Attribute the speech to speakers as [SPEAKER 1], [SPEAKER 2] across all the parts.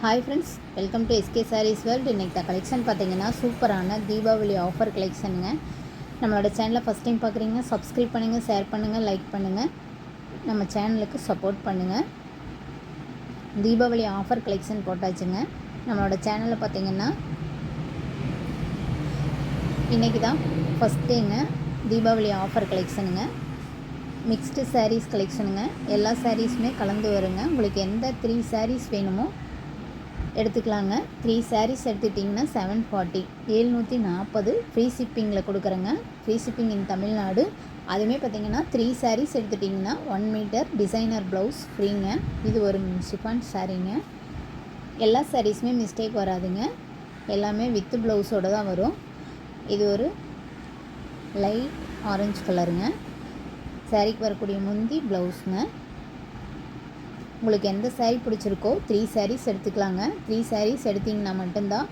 [SPEAKER 1] Hi friends, welcome to SK saris world. இன்றைக்கி collection பார்த்தீங்கன்னா சூப்பரான தீபாவளி ஆஃபர் கலெக்ஷனுங்க. நம்மளோட சேனலை ஃபஸ்ட் டைம் பார்க்குறீங்கன்னா சப்ஸ்கிரைப் பண்ணுங்கள், ஷேர் பண்ணுங்கள், லைக் பண்ணுங்கள், நம்ம சேனலுக்கு சப்போர்ட் பண்ணுங்கள். தீபாவளி ஆஃபர் கலெக்ஷன் போட்டாச்சுங்க. நம்மளோட சேனலில் பார்த்தீங்கன்னா இன்றைக்கி தான் ஃபஸ்ட் டேங்க தீபாவளி ஆஃபர் கலெக்ஷனுங்க. மிக்ஸ்டு சாரீஸ் கலெக்ஷனுங்க. எல்லா சாரீஸுமே கலந்து வருங்க. உங்களுக்கு எந்த 3 சாரீஸ் வேணுமோ எடுத்துக்கலாங்க. 3 சாரீஸ் எடுத்துக்கிட்டிங்கன்னா 740 740 ஃப்ரீ ஷிப்பிங்கில் கொடுக்குறேங்க. ஃப்ரீ ஷிப்பிங் இன் தமிழ்நாடு. அதுவுமே பார்த்திங்கன்னா 3 சாரீஸ் எடுத்துட்டிங்கன்னா 1 மீட்டர் டிசைனர் ப்ளவுஸ் ஃப்ரீங்க. இது ஒரு ஷிஃபான் சாரீங்க. எல்லா சாரீஸுமே மிஸ்டேக் வராதுங்க. எல்லாமே வித்து ப்ளவுஸோடு தான் வரும். இது ஒரு லைட் ஆரஞ்சு கலருங்க. சாரீக்கு வரக்கூடிய முந்தி ப்ளவுஸுங்க. உங்களுக்கு எந்த சாரீ பிடிச்சிருக்கோ 3 சாரீஸ் எடுத்துக்கலாங்க. 3 சாரீஸ் எடுத்திங்கன்னா மட்டும்தான்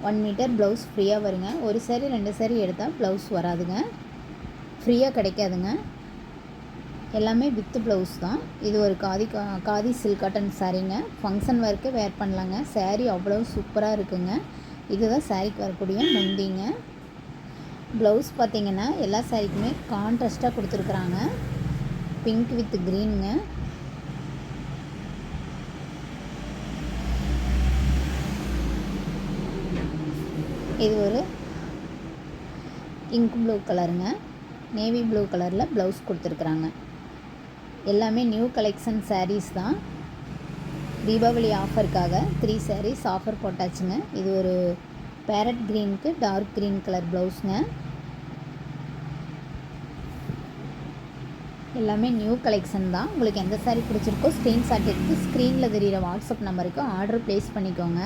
[SPEAKER 1] 1 மீட்டர் ப்ளவுஸ் ஃப்ரீயாக வருங்க. ஒரு சாரீ 2 சாரீ எடுத்தால் ப்ளவுஸ் வராதுங்க, ஃப்ரீயாக கிடைக்காதுங்க. எல்லாமே வித்து ப்ளவுஸ் தான். இது ஒரு காதி சில்க் காட்டன் சாரீங்க. ஃபங்க்ஷன் ஒர்க்கு வேர் பண்ணலாங்க. சாரீ அவ்வளோ சூப்பராக இருக்குங்க. இதுதான் சாரீக்கு வரக்கூடிய முந்திங்க. ப்ளவுஸ் பார்த்திங்கன்னா எல்லா சாரீக்குமே கான்ட்ராஸ்ட்டாக கொடுத்துருக்குறாங்க. பிங்க் வித் க்ரீனுங்க. இது ஒரு இங்க் ப்ளூ கலருங்க. நேவி ப்ளூ கலரில் ப்ளவுஸ் கொடுத்துருக்குறாங்க. எல்லாமே நியூ கலெக்ஷன் சாரீஸ் தான். தீபாவளி ஆஃபருக்காக 3 சாரீஸ் ஆஃபர் போட்டாச்சுங்க. இது ஒரு பேரட் க்ரீனுக்கு டார்க் க்ரீன் கலர் ப்ளவுஸுங்க. எல்லாமே நியூ கலெக்ஷன் தான். உங்களுக்கு எந்த சாரீ பிடிச்சிருக்கோ ஸ்க்ரீன்ஷாட் எடுத்து ஸ்க்ரீனில் தெரிகிற வாட்ஸ்அப் நம்பருக்கு ஆர்டர் ப்ளேஸ் பண்ணிக்கோங்க.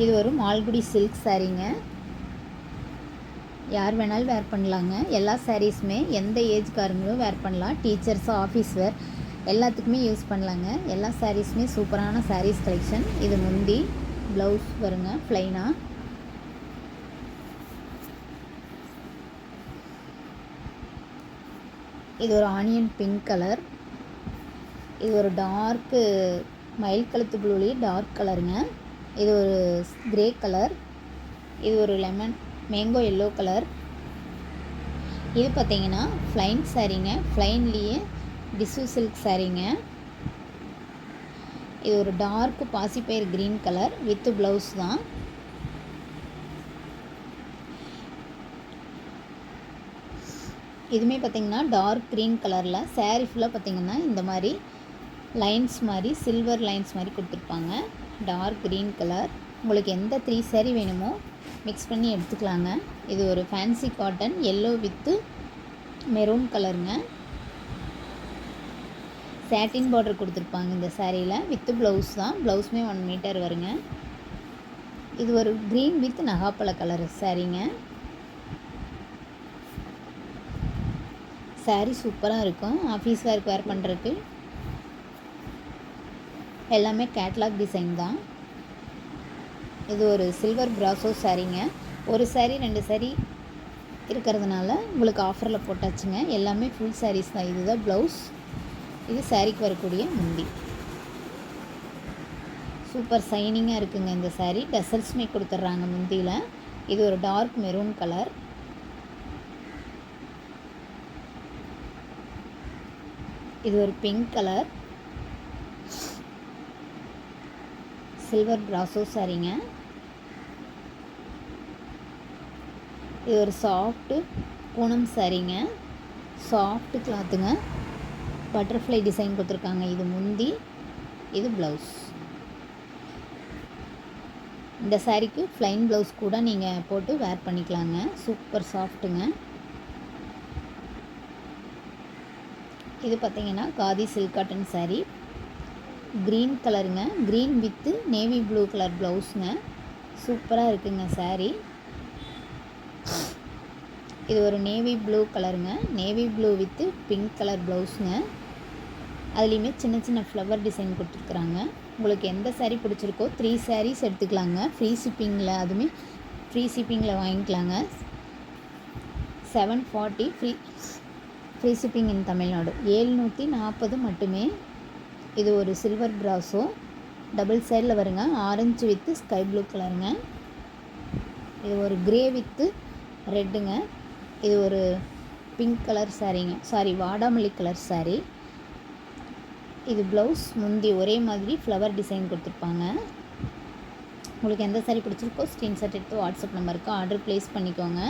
[SPEAKER 1] இது ஒரு மால்குடி சில்க் சாரீங்க. யார் வேணாலும் வேர் பண்ணலாங்க. எல்லா சாரீஸுமே எந்த ஏஜ்காரங்களும் வேர் பண்ணலாம். டீச்சர்ஸு, ஆஃபீஸ் வேர் எல்லாத்துக்குமே யூஸ் பண்ணலாங்க. எல்லா சாரீஸுமே சூப்பரான சாரீஸ் கலெக்ஷன். இது முந்தி ப்ளவுஸ் வருங்க ப்ளைனாக. இது ஒரு ஆனியன் பிங்க் கலர். இது ஒரு டார்க்கு மயில் கழுத்து ப்ளூலேயே டார்க் கலருங்க. இது ஒரு கிரே கலர். இது ஒரு லெமன் மேங்கோ எல்லோ கலர். இது பார்த்திங்கன்னா ஃப்ளைன் சாரீங்க. ஃப்ளைன்லேயே டிஷ்யூ சில்க் சாரீங்க. இது ஒரு டார்க் பாசிப்பயிர் க்ரீன் கலர் வித் ப்ளவுஸ் தான். இதுவுமே பார்த்திங்கன்னா டார்க் க்ரீன் கலரில் சாரீ ஃபுல்லாக பார்த்திங்கன்னா இந்த மாதிரி லைன்ஸ் மாதிரி சில்வர் லைன்ஸ் மாதிரி கொடுத்துருப்பாங்க. Dark green colour. உங்களுக்கு எந்த 3 சாரீ வேணுமோ மிக்ஸ் பண்ணி எடுத்துக்கலாங்க. இது ஒரு fancy cotton yellow with maroon கலருங்க. சாட்டின் பார்டர் கொடுத்துருப்பாங்க இந்த சாரியில். வித்து ப்ளவுஸ் தான். ப்ளவுஸுமே 1 மீட்டர் வருங்க. இது ஒரு க்ரீன் வித் நகாப்பழ கலர் சாரீங்க. சாரீ சூப்பராக இருக்கும். ஆஃபீஸ் வேர்க்கு வேர் பண்ணுறதுக்கு. எல்லாமே கேட்லாக் டிசைன் தான். இது ஒரு சில்வர் பிராசோ சாரீங்க. ஒரு சாரீ 2 சாரீ இருக்கிறதுனால உங்களுக்கு ஆஃபரில் போட்டாச்சுங்க. எல்லாமே ஃபுல் சாரீஸ் தான். இதுதான் ப்ளவுஸ். இது சாரீக்கு வரக்கூடிய முந்தி. சூப்பர் சைனிங்காக இருக்குங்க இந்த சாரீ. டசல்ஸுமே கொடுத்துட்றாங்க முந்தியில். இது ஒரு டார்க் மெரூன் கலர். இது ஒரு பிங்க் கலர் சில்வர் பிராசோ சாரீங்க. இது ஒரு சாஃப்ட்டு பூனம் சாரீங்க. சாஃப்ட்டு கிளாத்துங்க. பட்டர்ஃப்ளை டிசைன் கொடுத்துருக்காங்க. இது முந்தி, இது ப்ளவுஸ். இந்த சாரீக்கு ப்ளைன் ப்ளவுஸ் கூட நீங்கள் போட்டு வேர் பண்ணிக்கலாங்க. சூப்பர் சாஃப்ட்டுங்க. இது பார்த்திங்கன்னா khadi silk cotton sari. Green கலருங்க. Green with navy blue colour ப்ளவுஸுங்க. சூப்பராக இருக்குங்க சாரீ. இது ஒரு நேவி ப்ளூ கலருங்க. Navy blue with pink colour ப்ளவுஸுங்க. அதுலேயுமே சின்ன சின்ன ஃப்ளவர் டிசைன் கொடுத்துருக்குறாங்க. உங்களுக்கு எந்த சாரீ பிடிச்சிருக்கோ 3 சாரீஸ் எடுத்துக்கலாங்க. ஃப்ரீ ஷிப்பிங்கில். அதுவுமே ஃப்ரீ ஷிப்பிங்கில் வாங்கிக்கலாங்க. 740 ஃப்ரீ ஷிப்பிங் இன் தமிழ்நாடு. 740 மட்டுமே இது ஒரு சில்வர் பிராஸோ, டபுள் சைடில் வருங்க. ஆரஞ்சு வித்து ஸ்கை ப்ளூ கலருங்க. இது ஒரு கிரே வித்து ரெட்டுங்க. இது ஒரு பிங்க் கலர் சாரீங்க, வாடாமல்லி கலர் சாரீ. இது ப்ளவுஸ், முந்தி ஒரே மாதிரி ஃப்ளவர் டிசைன் கொடுத்துருப்பாங்க. உங்களுக்கு எந்த சாரீ பிடிச்சிருக்கோ ஸ்க்ரீன்ஷாட் எடுத்து வாட்ஸ்அப் நம்பருக்கு ஆர்டர் ப்ளேஸ் பண்ணிக்கோங்க.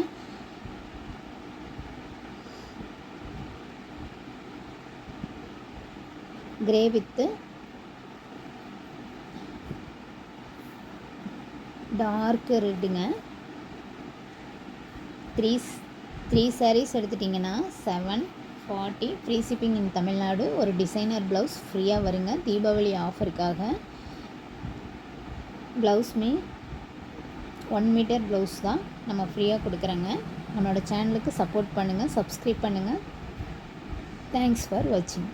[SPEAKER 1] கிரே வித்து டார்க் ரெட்டுங்க. த்ரீ சாரீஸ் எடுத்துட்டிங்கன்னா 740 ஃப்ரீ ஷிப்பிங் இன் தமிழ்நாடு. ஒரு டிசைனர் ப்ளவுஸ் ஃப்ரீயாக வருங்க தீபாவளி ஆஃபருக்காக. ப்ளவுஸுமே 1 மீட்டர் ப்ளவுஸ் தான் நம்ம ஃப்ரீயாக கொடுக்குறோங்க. நம்மளோட சேனலுக்கு சப்போர்ட் பண்ணுங்கள், சப்ஸ்கிரைப் பண்ணுங்கள். தேங்க்ஸ் ஃபார் வாட்சிங்.